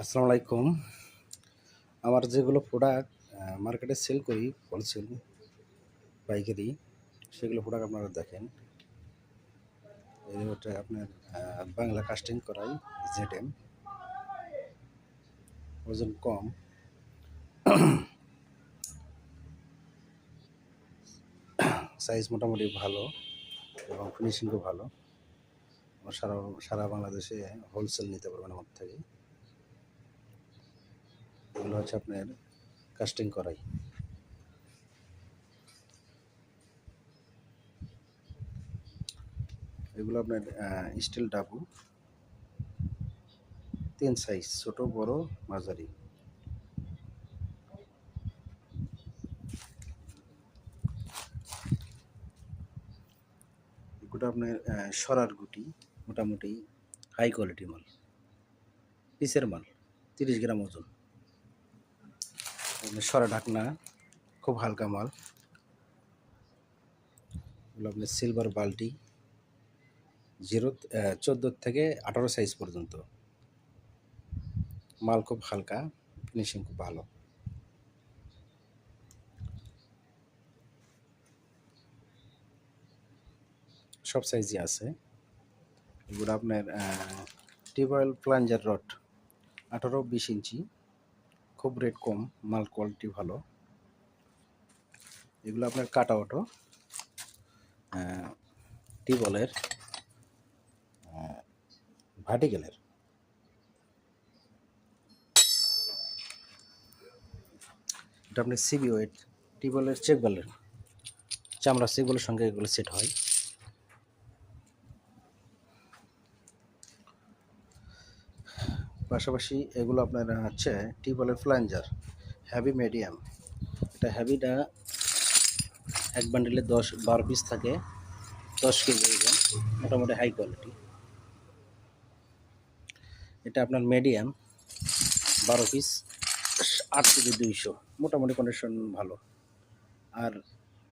আসসালামু আলাইকুম। আমার যেগুলো প্রোডাক্ট মার্কেটে সেল করি হোলসেল, পাইকারি, সেগুলো প্রোডাক্ট আপনারা দেখেন। ওটা আপনার বাংলা কাস্টিং করাই ZM, ওজন কম, সাইজ মোটামুটি ভালো এবং ফিনিশিংও ভালো। আমার সারা সারা বাংলাদেশে হোলসেল নিতে পারবেন আমার থেকে। এগুলো হচ্ছে আপনার কাস্টিং করাই। এগুলো আপনার স্টিল ডাবু, 3 সাইজ, ছোট, বড়, মাঝারি। এগুলো আপনার সরার গুটি, মোটামুটি হাই কোয়ালিটি মাল, পিসের মাল, 30 গ্রাম ওজন। সরা ঢাকনা, খুব হালকা মাল। এগুলো আপনার সিলভার বালতি, 14 থেকে 18 সাইজ পর্যন্ত। মাল খুব হালকা, ফিনিশিং খুব ভালো। সব সাইজই আছে। এগুলো আপনার টিউবওয়েল প্লাঞ্জার রড, 18-20 ইঞ্চি, খুব রেট কম, মাল কোয়ালিটি ভালো। এগুলো আপনার কাট আউটও টিউবওয়েলের ভার্টিক্যালের। এটা আপনার সিবি ওয়েট, টিউবওয়েলের চেকবালের চামড়া, চেকবালের সঙ্গে এগুলো সেট হয়। পাশাপাশি এগুলো আপনার হচ্ছে টিউবওয়েলের ফ্লাঞ্জার, হ্যাভি মিডিয়াম। এটা হ্যাভিটা এক বান্ডেলে 10-12 পিস থাকে, 10 কেজি ওজন, মোটামুটি হাই কোয়ালিটি। এটা আপনার মিডিয়াম, 12 পিস, 8 কেজি 200, মোটামুটি কন্ডিশন ভালো। আর